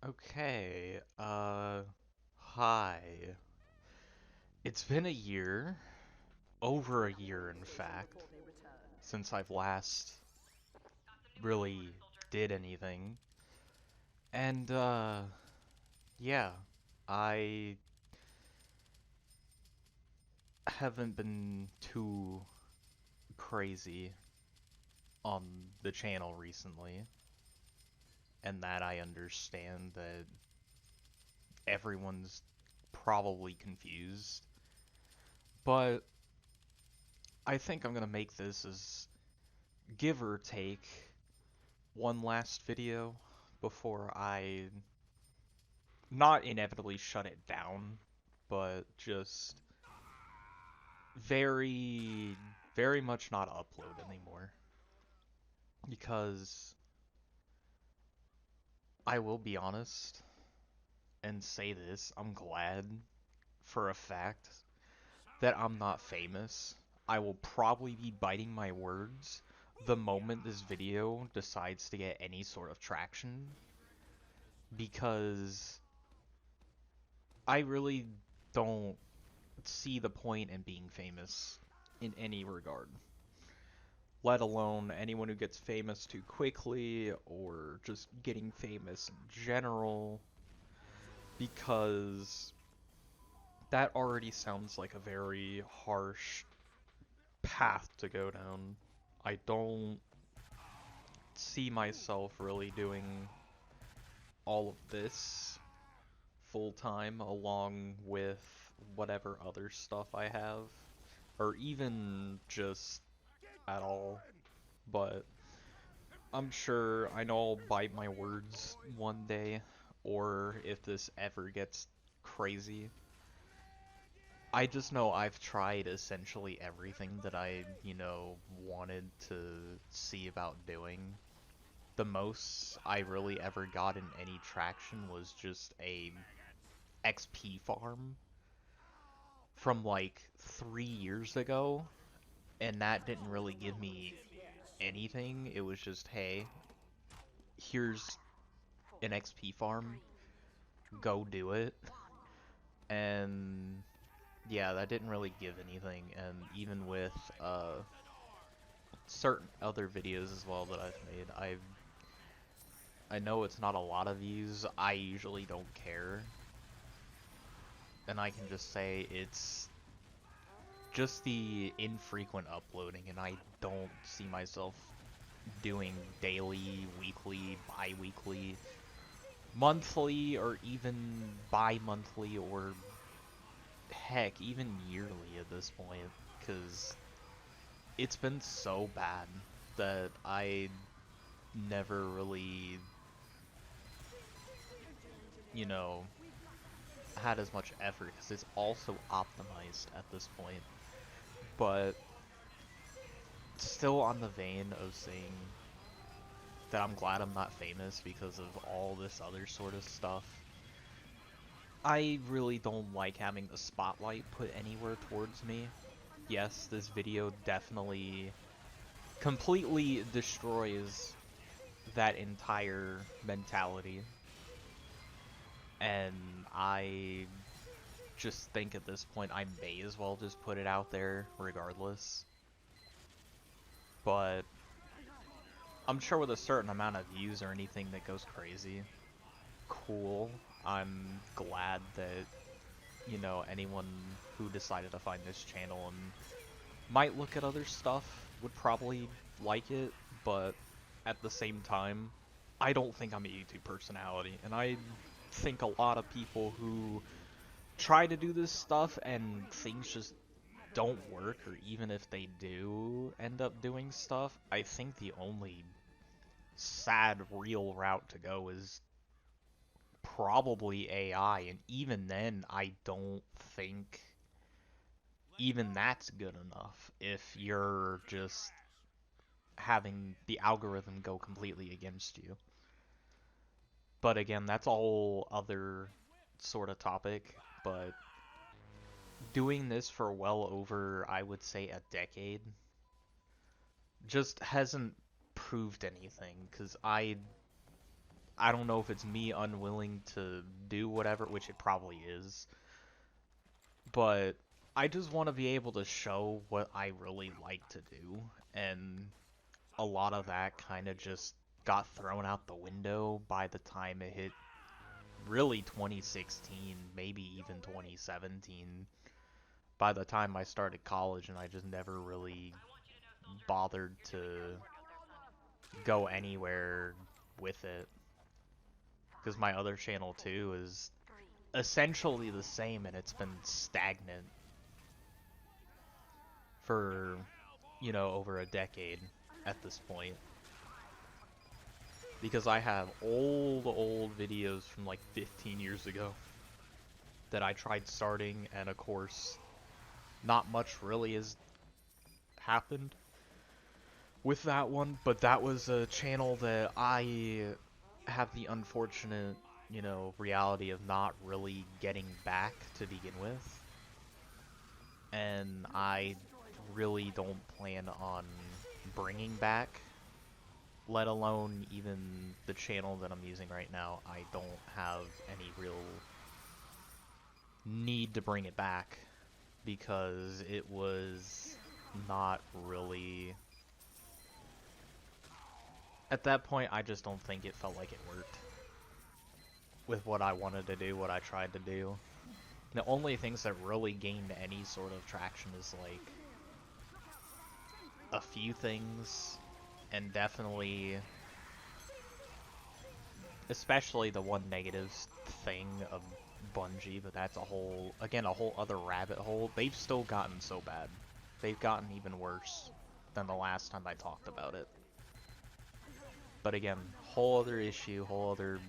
Okay, hi. It's been a year, over a year in fact, since I've last really did anything. And, yeah, I haven't been too crazy on the channel recently, and that I understand that everyone's probably confused. But I think I'm gonna make this as give or take one last video before I not inevitably shut it down, but just very, very much not upload anymore. Because I will be honest and say this, I'm glad for a fact that I'm not famous. I will probably be biting my words the moment this video decides to get any sort of traction because I really don't see the point in being famous in any regard. Let alone anyone who gets famous too quickly or just getting famous in general, because that already sounds like a very harsh path to go down. I don't see myself really doing all of this full time along with whatever other stuff I have, or even just at all. But I'm sure I know I'll bite my words one day, or if this ever gets crazy. I just know I've tried essentially everything that I wanted to see about doing. The most I really ever got in any traction was just a XP farm from like 3 years ago, and that didn't really give me anything. It was just, hey, here's an XP farm, go do it. And yeah, that didn't really give anything. And even with certain other videos as well that I've made, I know it's not a lot of views. I usually don't care, and I can just say it's just the infrequent uploading, and I don't see myself doing daily, weekly, bi-weekly, monthly, or even bi-monthly, or heck, even yearly at this point, because it's been so bad that I never really, you know, had as much effort, because it's also optimized at this point. But still on the vein of saying that I'm glad I'm not famous because of all this other sort of stuff, I really don't like having the spotlight put anywhere towards me. Yes, this video definitely completely destroys that entire mentality, and I just think at this point I may as well just put it out there regardless. But I'm sure with a certain amount of views or anything that goes crazy, cool. I'm glad that, anyone who decided to find this channel and might look at other stuff would probably like it, but at the same time, I don't think I'm a YouTube personality, and I think a lot of people who try to do this stuff and things just don't work, or even if they do end up doing stuff, I think the only sad real route to go is probably AI, and even then, I don't think even that's good enough if you're just having the algorithm go completely against you. But again, that's all other sort of topic, but doing this for well over, I would say, a decade just hasn't proved anything, because I I don't know if it's me unwilling to do whatever, which it probably is, but I just want to be able to show what I really like to do, and a lot of that kind of just got thrown out the window by the time it hit really 2016, maybe even 2017. By the time I started college, and I just never really bothered to go anywhere with it. Because my other channel too is essentially the same, and it's been stagnant for, you know, over a decade at this point. Because I have old videos from like 15 years ago that I tried starting, and of course, not much really has happened with that one, but that was a channel that I have the unfortunate, you know, reality of not really getting back to begin with. And I really don't plan on bringing back, let alone even the channel that I'm using right now. I don't have any real need to bring it back because it was not really... At that point, I just don't think it felt like it worked with what I wanted to do, what I tried to do. The only things that really gained any sort of traction is like a few things, and definitely, especially the one negative thing of Bungie, but that's a whole, again, a whole other rabbit hole. They've still gotten so bad. They've gotten even worse than the last time I talked about it. But again, whole other issue, whole other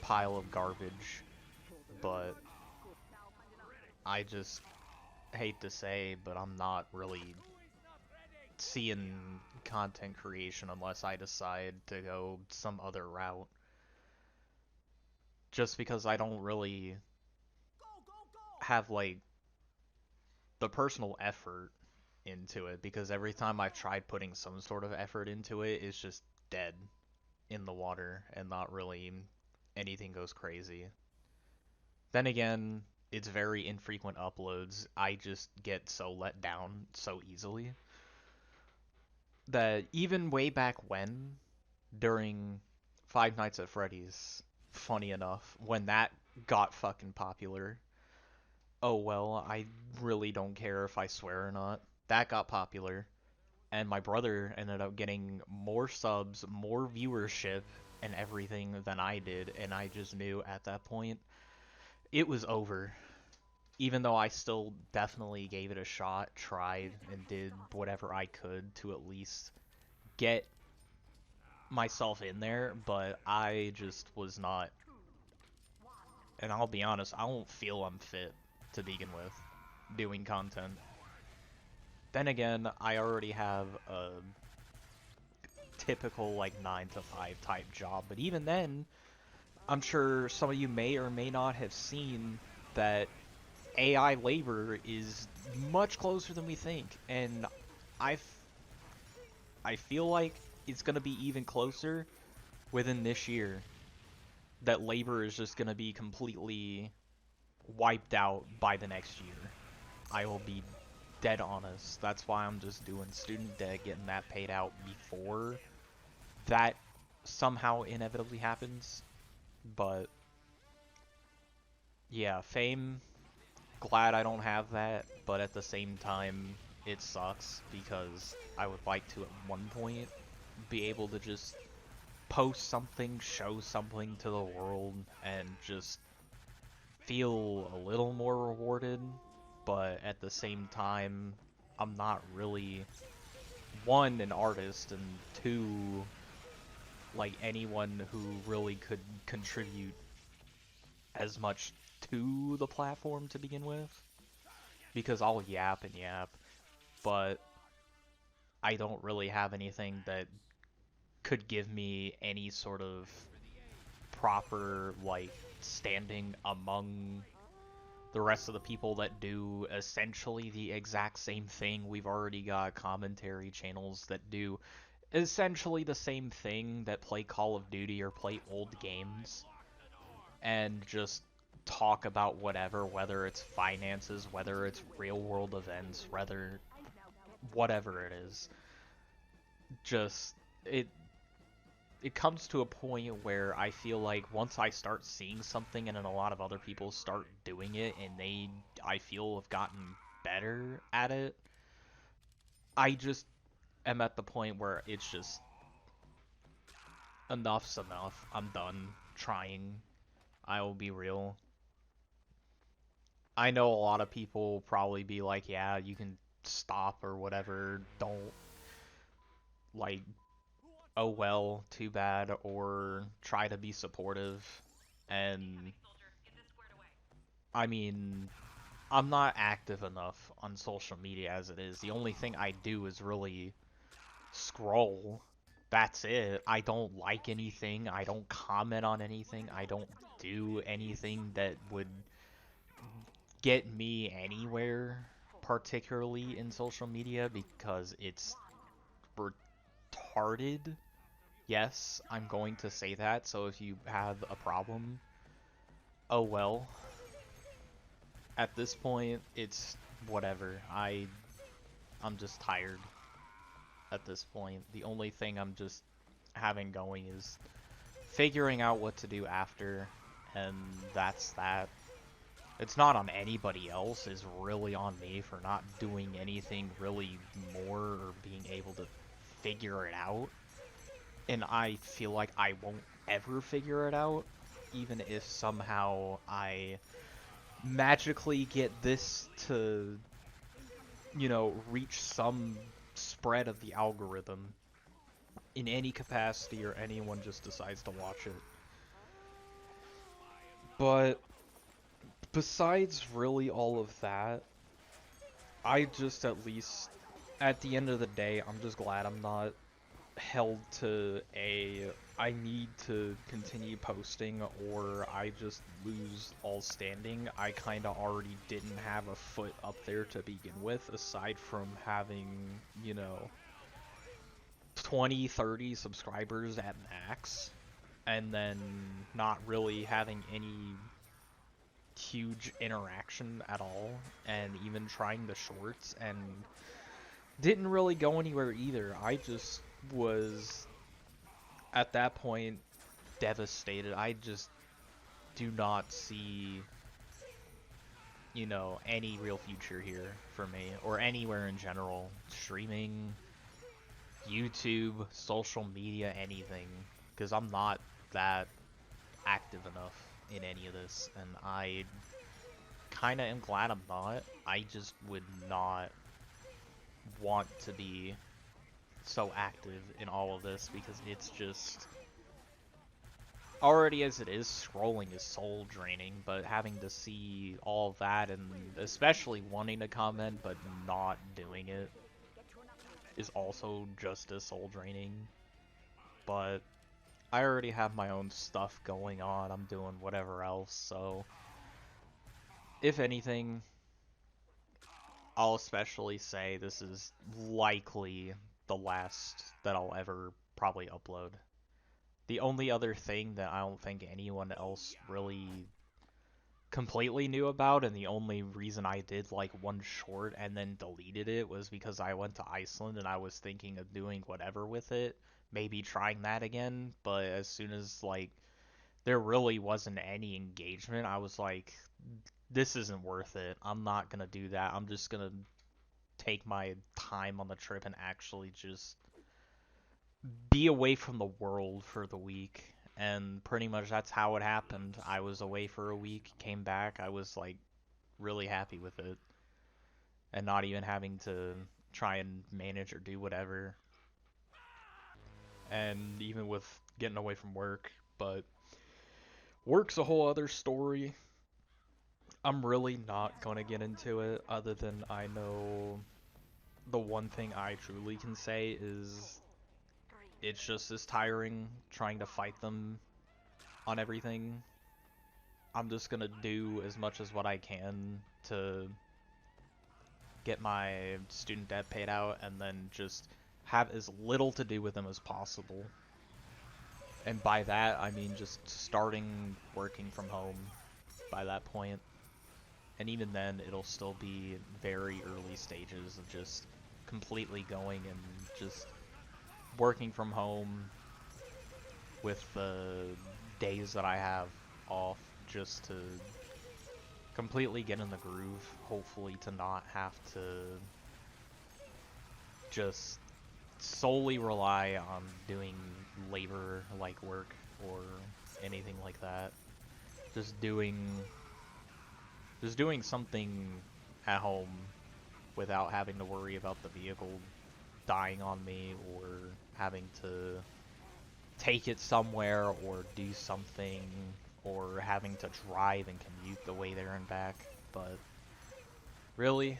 pile of garbage. But I just hate to say, but I'm not really seeing content creation unless I decide to go some other route. Just because I don't really have, like, the personal effort into it, because every time I've tried putting some sort of effort into it, it's just dead in the water and not really anything goes crazy. Then again, it's very infrequent uploads. I just get so let down so easily that even way back when, during Five Nights at Freddy's, funny enough, when that got fucking popular, oh well, I really don't care if I swear or not. That got popular, and my brother ended up getting more subs, more viewership, and everything than I did, and I just knew at that point it was over. Even though I still definitely gave it a shot, tried, and did whatever I could to at least get myself in there, but I just was not, and I'll be honest, I don't feel I'm fit to begin with doing content. Then again, I already have a typical like 9 to 5 type job, but even then, I'm sure some of you may or may not have seen that AI labor is much closer than we think, and I I feel like it's gonna be even closer within this year. That labor is just gonna be completely wiped out by the next year. I will be dead honest. That's why I'm just doing student debt, getting that paid out before that somehow inevitably happens. But yeah, fame, glad I don't have that, but at the same time, it sucks because I would like to at one point be able to just post something, show something to the world, and just feel a little more rewarded, but at the same time, I'm not really, one, an artist, and two, like anyone who really could contribute as much to the platform to begin with, because I'll yap and yap, but I don't really have anything that could give me any sort of proper, like, standing among the rest of the people that do essentially the exact same thing. We've already got commentary channels that do essentially the same thing that play Call of Duty or play old games and just talk about whatever, whether it's finances, whether it's real world events, whatever it is. Just it it comes to a point where I feel like once I start seeing something and then a lot of other people start doing it and I feel have gotten better at it, I just am at the point where it's just enough's enough. I'm done trying. I will be real. I know a lot of people will probably be like, yeah, you can stop or whatever. Don't, like, oh well, too bad, or try to be supportive. And, I mean, I'm not active enough on social media as it is. The only thing I do is really scroll. That's it. I don't like anything. I don't comment on anything. I don't do anything that would get me anywhere, particularly in social media, because it's retarded. Yes, I'm going to say that. So if you have a problem, oh well. At this point, it's whatever. I'm just tired at this point. The only thing I'm just having going is figuring out what to do after, and that's that. It's not on anybody else, it's really on me for not doing anything really more or being able to figure it out. And I feel like I won't ever figure it out, even if somehow I magically get this to, reach some spread of the algorithm in any capacity or anyone just decides to watch it. But besides really all of that, I just at least, at the end of the day, I'm just glad I'm not held to I need to continue posting or I just lose all standing. I kinda already didn't have a foot up there to begin with, aside from having, 20, 30 subscribers at max, and then not really having any huge interaction at all, and even trying the shorts and didn't really go anywhere either. I just was at that point devastated. I just do not see, any real future here for me or anywhere in general. Streaming, YouTube, social media, anything, because I'm not that active enough in any of this, and I kind of am glad I'm not. I just would not want to be so active in all of this because it's just already as it is, scrolling is soul draining, but having to see all of that and especially wanting to comment but not doing it is also just as soul draining. But I already have my own stuff going on. I'm doing whatever else, so if anything, I'll especially say this is likely the last that I'll ever probably upload. The only other thing that I don't think anyone else really completely knew about, and the only reason I did like one short and then deleted it was because I went to Iceland and I was thinking of doing whatever with it, maybe trying that again, but as soon as like there really wasn't any engagement, I was like, this isn't worth it. I'm not gonna do that. I'm just gonna take my time on the trip and actually just be away from the world for the week. And pretty much that's how it happened. I was away for a week, came back, I was like really happy with it. And not even having to try and manage or do whatever. And even with getting away from work, but work's a whole other story. I'm really not gonna get into it other than I know the one thing I truly can say is it's just as tiring trying to fight them on everything. I'm just gonna do as much as what I can to get my student debt paid out and then just have as little to do with them as possible. And by that, I mean just starting working from home by that point. And even then, it'll still be very early stages of just completely going and just working from home with the days that I have off just to completely get in the groove, hopefully to not have to just solely rely on doing labor like work or anything like that. Just doing just doing something at home without having to worry about the vehicle dying on me or having to take it somewhere or do something or having to drive and commute the way there and back. But really,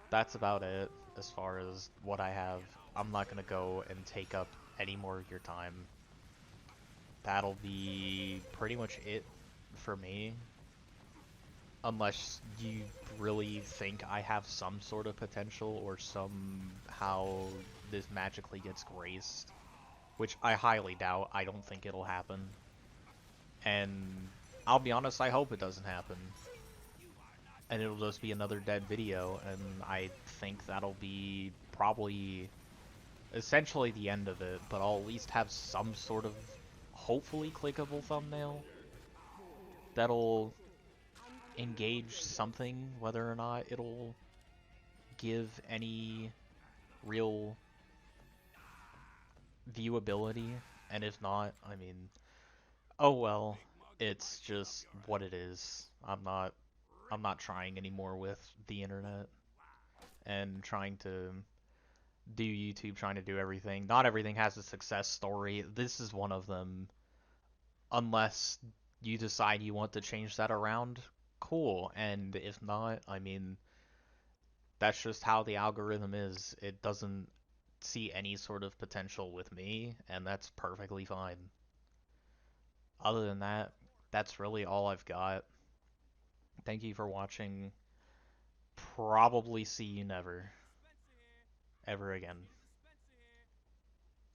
that's about it as far as what I have. I'm not gonna go and take up any more of your time. That'll be pretty much it for me. Unless you really think I have some sort of potential or somehow this magically gets graced, which I highly doubt. I don't think it'll happen. And I'll be honest, I hope it doesn't happen. And it'll just be another dead video, and I think that'll be probably essentially the end of it, but I'll at least have some sort of hopefully clickable thumbnail that'll engage something, whether or not it'll give any real viewability, and if not, I mean, oh well, it's just what it is. I'm not trying anymore with the internet and trying to do YouTube, trying to do everything. Not everything has a success story. This is one of them. Unless you decide you want to change that around, cool. And if not, I mean, that's just how the algorithm is. It doesn't see any sort of potential with me, and that's perfectly fine. Other than that, that's really all I've got. Thank you for watching. Probably see you never, ever again.